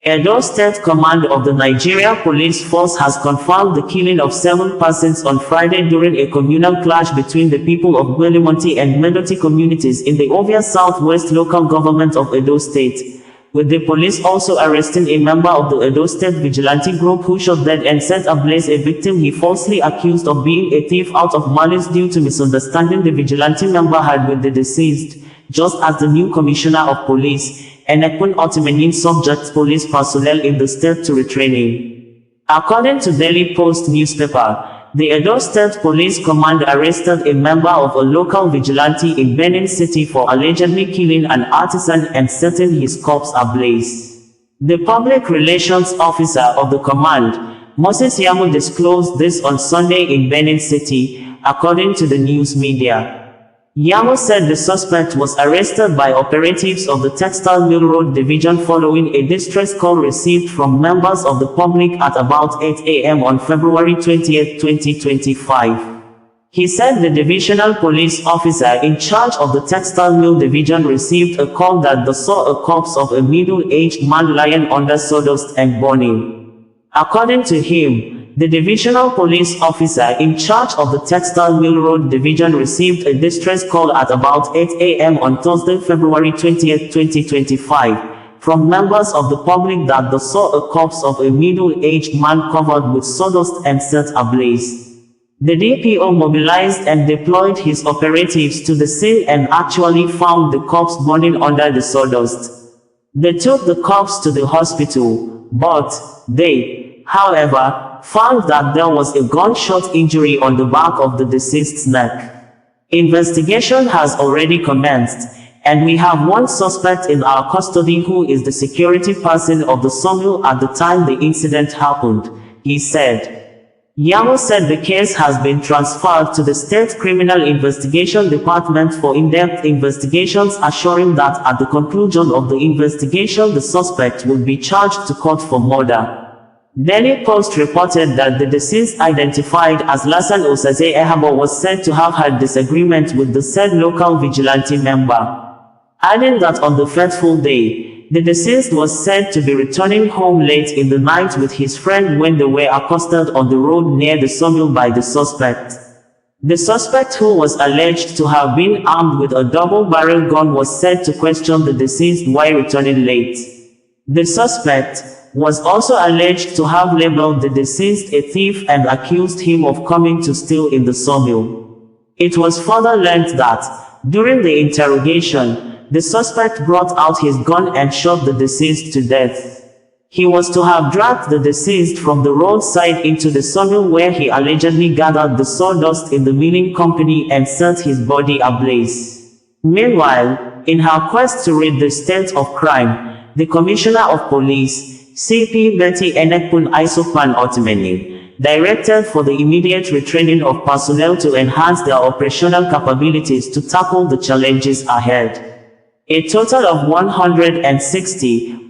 Edo State Command of the Nigeria Police Force has confirmed the killing of 7 persons on Friday during a communal clash between the people of Gbelemonti and Maidoti communities in the Ovia Southwest local government of Edo State, with the police also arresting a member of the Edo State Vigilante group who shot dead and set ablaze a victim he falsely accused of being a thief out of malice due to misunderstanding the vigilante member had with the deceased, just as the new Commissioner of Police, Enekpen Otimenyin, subjects police personnel in the state to retraining. According to Daily Post newspaper, the Edo State Police Command arrested a member of a local vigilante in Benin City for allegedly killing an artisan and setting his corpse ablaze. The public relations officer of the command, Moses Yamu, disclosed this on Sunday in Benin City, according to the news media. Yamu said the suspect was arrested by operatives of the Textile Mill Road Division following a distress call received from members of the public at about 8 a.m. on February 20, 2025. He said the divisional police officer in charge of the Textile Mill Division received a call that they saw a corpse of a middle-aged man lying under sawdust and burning. According to him, the divisional police officer in charge of the Textile Mill Road Division received a distress call at about 8 a.m. on Thursday, February 20, 2025, from members of the public that they saw a corpse of a middle-aged man covered with sawdust and set ablaze. The DPO mobilized and deployed his operatives to the scene and actually found the corpse burning under the sawdust. They took the corpse to the hospital, but they, however, found that there was a gunshot injury on the back of the deceased's neck. Investigation has already commenced, and we have one suspect in our custody who is the security person of the sawmill at the time the incident happened, he said. Yamu said the case has been transferred to the State Criminal Investigation Department for in-depth investigations, assuring that at the conclusion of the investigation the suspect will be charged to court for murder. Daily Post reported that the deceased, identified as Lasan Osaze Ehabo, was said to have had disagreement with the said local vigilante member, adding that on the fateful day, the deceased was said to be returning home late in the night with his friend when they were accosted on the road near the sawmill by the suspect. The suspect, who was alleged to have been armed with a double-barrel gun, was said to question the deceased while returning late. The suspect was also alleged to have labeled the deceased a thief and accused him of coming to steal in the sawmill. It was further learned that, during the interrogation, the suspect brought out his gun and shot the deceased to death. He was to have dragged the deceased from the roadside into the sawmill where he allegedly gathered the sawdust in the milling company and set his body ablaze. Meanwhile, in her quest to rid the state of crime, the Commissioner of Police, CP Betty Enekpen Otimenyin, directed for the immediate retraining of personnel to enhance their operational capabilities to tackle the challenges ahead. A total of 160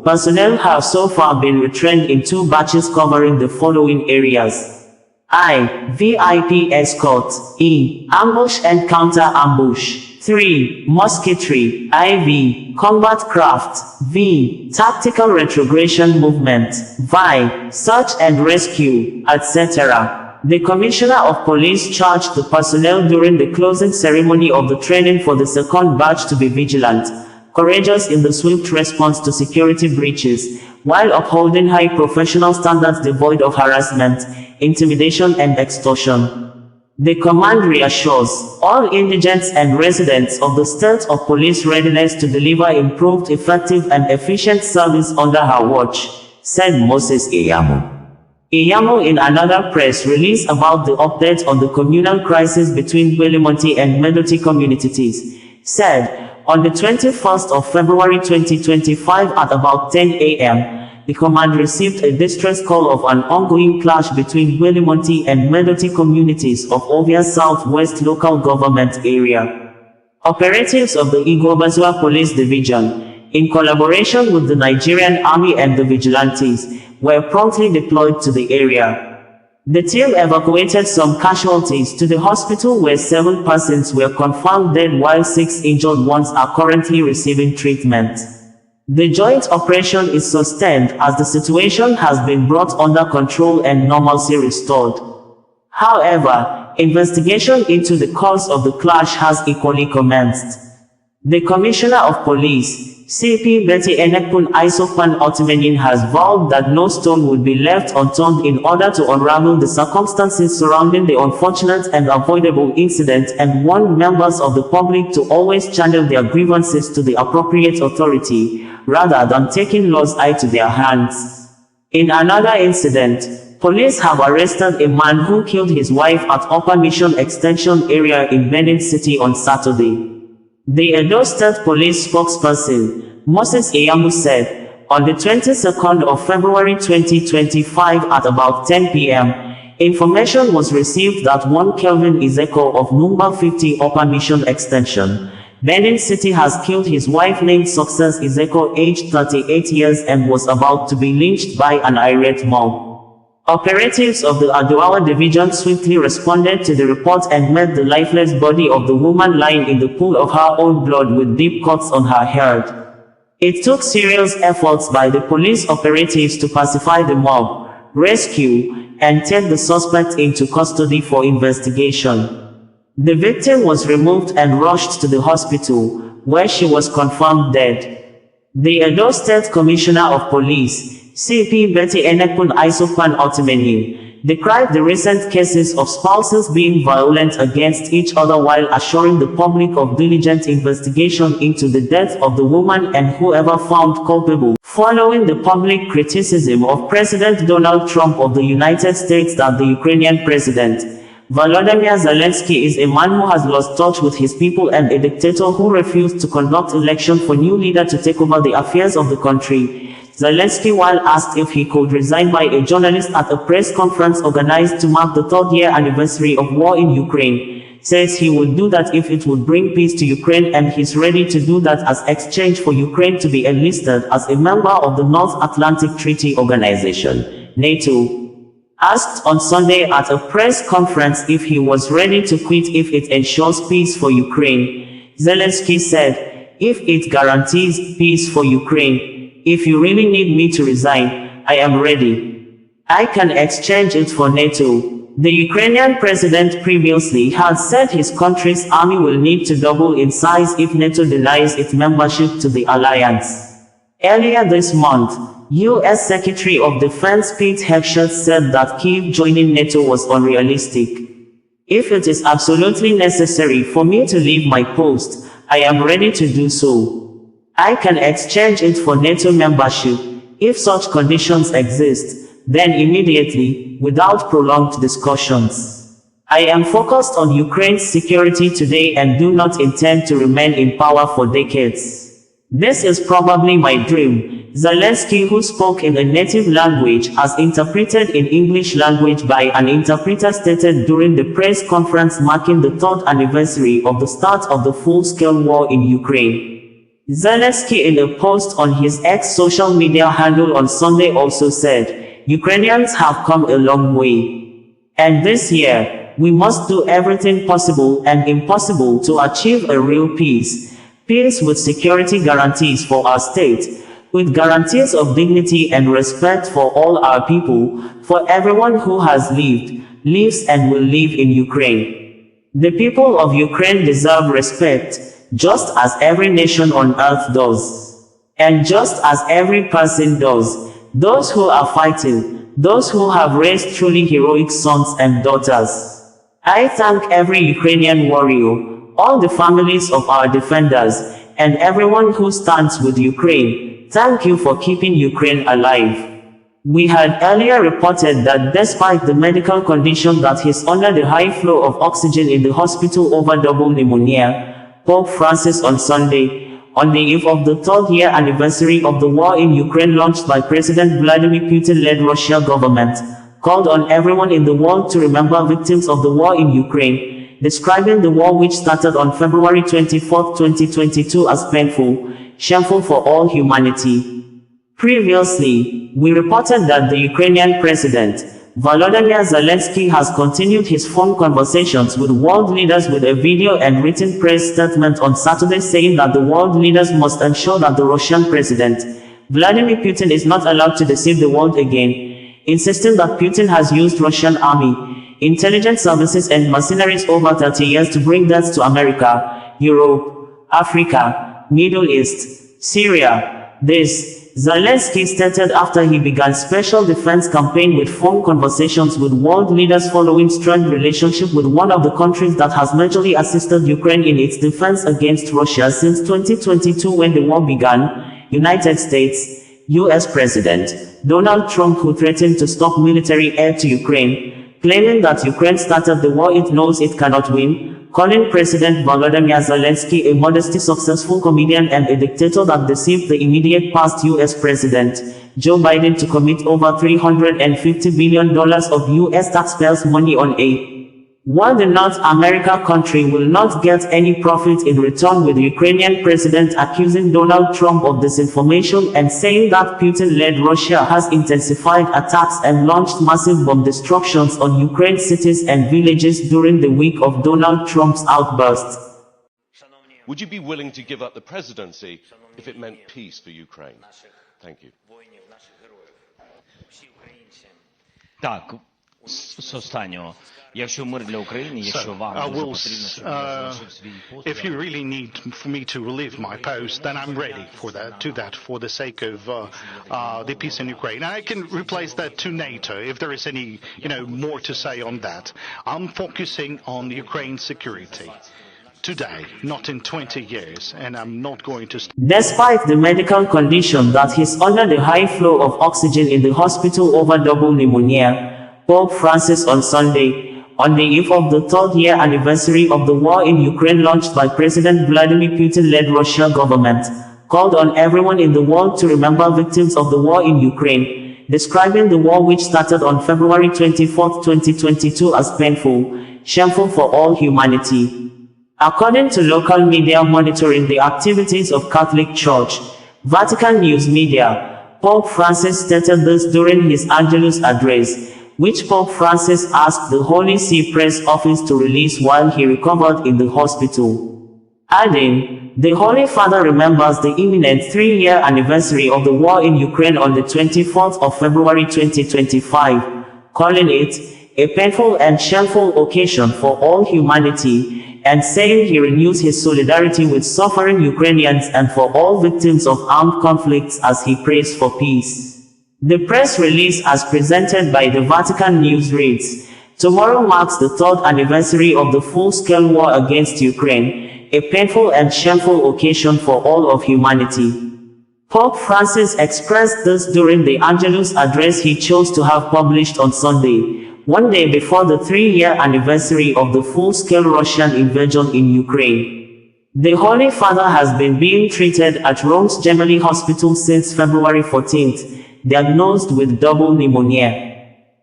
personnel have so far been retrained in 2 batches covering the following areas: I. VIP escort, E. Ambush and counter-ambush, 3. Musketry, IV. Combat craft, V. Tactical retrogression movement, VI. Search and rescue, etc. The Commissioner of Police charged the personnel during the closing ceremony of the training for the second batch to be vigilant, courageous in the swift response to security breaches, while upholding high professional standards devoid of harassment, intimidation and extortion. The command reassures all indigents and residents of the state of police readiness to deliver improved, effective and efficient service under her watch, said Moses Yamu. Yamu, in another press release about the update on the communal crisis between Gbelemonti and Maidoti communities, said, on the 21st of February 2025 at about 10 a.m., the command received a distress call of an ongoing clash between Gbelemonti and Maidoti communities of Ovia Southwest local government area. Operatives of the Igobazua Police Division, in collaboration with the Nigerian Army and the Vigilantes, were promptly deployed to the area. The team evacuated some casualties to the hospital where 7 persons were confirmed dead while 6 injured ones are currently receiving treatment. The joint operation is sustained as the situation has been brought under control and normalcy restored. However, investigation into the cause of the clash has equally commenced. The Commissioner of Police, CP Betty Enekpen Otimenyin, has vowed that no stone would be left unturned in order to unravel the circumstances surrounding the unfortunate and avoidable incident, and warned members of the public to always channel their grievances to the appropriate authority, rather than taking laws into their hands. In another incident, police have arrested a man who killed his wife at Upper Mission Extension area in Benin City on Saturday. The Edo State Police spokesperson, Moses Eyamu, said, on the 22nd of February 2025 at about 10 p.m., information was received that one Kelvin Izeko of number 50 Upper Mission Extension, Benin City, has killed his wife named Success Izeko, aged 38 years, and was about to be lynched by an irate mob. Operatives of the Aduawa Division swiftly responded to the report and met the lifeless body of the woman lying in the pool of her own blood with deep cuts on her head. It took serious efforts by the police operatives to pacify the mob, rescue, and take the suspect into custody for investigation. The victim was removed and rushed to the hospital, where she was confirmed dead. The Edo State Commissioner of Police, CP Betty Enekpen Otimenyin, decried the recent cases of spouses being violent against each other while assuring the public of diligent investigation into the death of the woman and whoever found culpable, following the public criticism of President Donald Trump of the United States that the Ukrainian president, Volodymyr Zelenskyy, is a man who has lost touch with his people and a dictator who refused to conduct election for new leader to take over the affairs of the country. Zelenskyy, while asked if he could resign by a journalist at a press conference organized to mark the third-year anniversary of war in Ukraine, says he would do that if it would bring peace to Ukraine, and he's ready to do that as exchange for Ukraine to be enlisted as a member of the North Atlantic Treaty Organization, NATO. Asked on Sunday at a press conference if he was ready to quit if it ensures peace for Ukraine, Zelenskyy said, "If it guarantees peace for Ukraine, if you really need me to resign, I am ready. I can exchange it for NATO." The Ukrainian president previously had said his country's army will need to double in size if NATO denies its membership to the alliance. Earlier this month, U.S. Secretary of Defense Pete Hegseth said that Kyiv joining NATO was unrealistic. "If it is absolutely necessary for me to leave my post, I am ready to do so. I can exchange it for NATO membership. If such conditions exist, then immediately, without prolonged discussions. I am focused on Ukraine's security today and do not intend to remain in power for decades. This is probably my dream," Zelenskyy, who spoke in a native language as interpreted in English language by an interpreter, stated during the press conference marking the third anniversary of the start of the full-scale war in Ukraine. Zelenskyy, in a post on his X social media handle on Sunday, also said, "Ukrainians have come a long way. And this year, we must do everything possible and impossible to achieve a real peace. Peace with security guarantees for our state, with guarantees of dignity and respect for all our people, for everyone who has lived, lives and will live in Ukraine. The people of Ukraine deserve respect, just as every nation on earth does. And just as every person does. Those who are fighting, those who have raised truly heroic sons and daughters. I thank every Ukrainian warrior, all the families of our defenders, and everyone who stands with Ukraine. Thank you for keeping Ukraine alive." We had earlier reported that despite the medical condition that he's under the high flow of oxygen in the hospital over double pneumonia, Pope Francis on Sunday, on the eve of the third-year anniversary of the war in Ukraine launched by President Vladimir Putin-led Russia government, called on everyone in the world to remember victims of the war in Ukraine, describing the war, which started on February 24, 2022, as painful, shameful for all humanity. Previously, we reported that the Ukrainian president, Volodymyr Zelenskyy has continued his phone conversations with world leaders with a video and written press statement on Saturday saying that the world leaders must ensure that the Russian President Vladimir Putin is not allowed to deceive the world again, insisting that Putin has used Russian army, intelligence services and mercenaries over 30 years to bring death to America, Europe, Africa, Middle East, Syria. This, Zelenskyy stated after he began special defense campaign with phone conversations with world leaders following strained relationship with one of the countries that has majorly assisted Ukraine in its defense against Russia since 2022 when the war began. United States, U.S. President Donald Trump, who threatened to stop military aid to Ukraine, claiming that Ukraine started the war it knows it cannot win, calling President Volodymyr Zelenskyy a modestly successful comedian and a dictator that deceived the immediate past U.S. President Joe Biden to commit over $350 billion of U.S. taxpayers' money on a war the North America country will not get any profit in return, with the Ukrainian president accusing Donald Trump of disinformation and saying that Putin-led Russia has intensified attacks and launched massive bomb destructions on Ukraine's cities and villages during the week of Donald Trump's outburst. Would you be willing to give up the presidency if it meant peace for Ukraine? Thank you. Так, з останнього. Якщо мир для України, якщо вам дуже потрібно, щоб я залишив свій пост. If you really need for me to relieve my post, then I'm ready for the sake of the peace in Ukraine. And I can replace that to NATO if there is any, more to say on that. I'm focusing on Ukraine's security today, not in 20 years, and I'm not going to. Despite the medical condition that he's under the high flow of oxygen in the hospital over double pneumonia, Pope Francis on Sunday, on the eve of the third-year anniversary of the war in Ukraine launched by President Vladimir Putin-led Russian government, called on everyone in the world to remember victims of the war in Ukraine, describing the war which started on February 24, 2022 as painful, shameful for all humanity. According to local media monitoring the activities of Catholic Church, Vatican News Media, Pope Francis stated this during his Angelus address, which Pope Francis asked the Holy See Press Office to release while he recovered in the hospital. Adding, the Holy Father remembers the imminent 3-year anniversary of the war in Ukraine on the 24th of February 2025, calling it a painful and shameful occasion for all humanity, and saying he renews his solidarity with suffering Ukrainians and for all victims of armed conflicts as he prays for peace. The press release as presented by the Vatican News reads, "Tomorrow marks the third anniversary of the full-scale war against Ukraine, a painful and shameful occasion for all of humanity." Pope Francis expressed this during the Angelus address he chose to have published on Sunday, one day before the 3-year anniversary of the full-scale Russian invasion in Ukraine. The Holy Father has been being treated at Rome's Gemelli Hospital since February 14th, diagnosed with double pneumonia.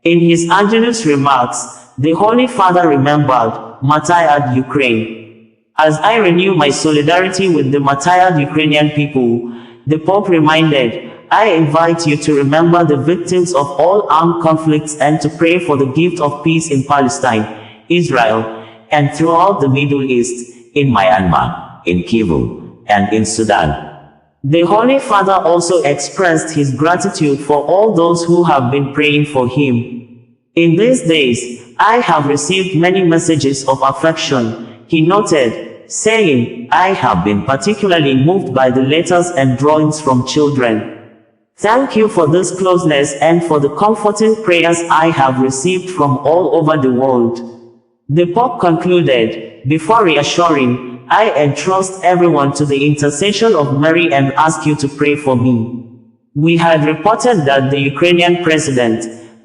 In his Angelus remarks, the Holy Father remembered, martyred Ukraine. "As I renew my solidarity with the martyred Ukrainian people," the Pope reminded, "I invite you to remember the victims of all armed conflicts and to pray for the gift of peace in Palestine, Israel, and throughout the Middle East, in Myanmar, in Kivu, and in Sudan." The Holy Father also expressed his gratitude for all those who have been praying for him. "In these days, I have received many messages of affection," he noted, saying, "I have been particularly moved by the letters and drawings from children. Thank you for this closeness and for the comforting prayers I have received from all over the world." The Pope concluded, before reassuring, "I entrust everyone to the intercession of Mary and ask you to pray for me." We had reported that the Ukrainian president,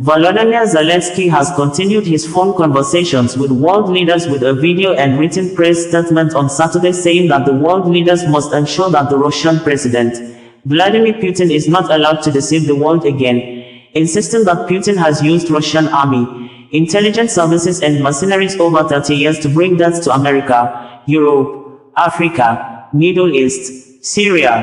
Volodymyr Zelenskyy, has continued his phone conversations with world leaders with a video and written press statement on Saturday saying that the world leaders must ensure that the Russian president, Vladimir Putin, is not allowed to deceive the world again, insisting that Putin has used Russian army, intelligence services and mercenaries over 30 years to bring death to America, Europe, Africa, Middle East, Syria.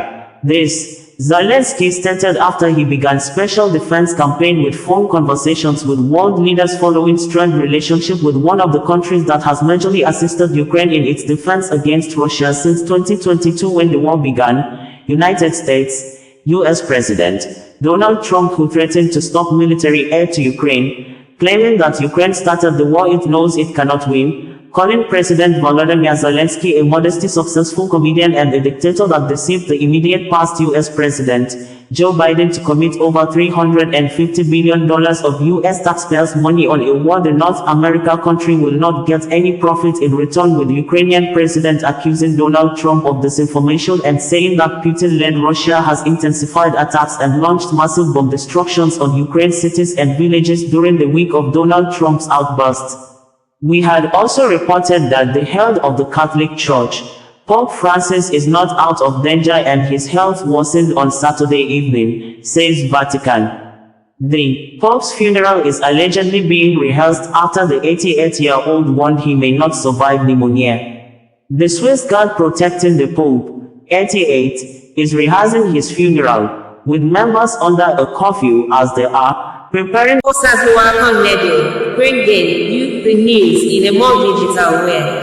This, Zelenskyy stated after he began special defense campaign with phone conversations with world leaders following strained relationship with one of the countries that has majorly assisted Ukraine in its defense against Russia since 2022 when the war began. United States, U.S. President Donald Trump, who threatened to stop military aid to Ukraine, claiming that Ukraine started the war it knows it cannot win, calling President Volodymyr Zelenskyy a modestly successful comedian and a dictator that deceived the immediate past U.S. President Joe Biden to commit over $350 billion of U.S. taxpayers' money on a war the North America country will not get any profit in return, with Ukrainian president accusing Donald Trump of disinformation and saying that Putin-led Russia has intensified attacks and launched massive bomb destructions on Ukraine's cities and villages during the week of Donald Trump's outburst. We had also reported that the head of the Catholic Church, Pope Francis, is not out of danger and his health worsened on Saturday evening, says Vatican. The Pope's funeral is allegedly being rehearsed after the 88-year-old warned he may not survive pneumonia. The Swiss guard protecting the Pope, 88, is rehearsing his funeral, with members under a curfew as they are preparing. Bringing you the news in a more digital way.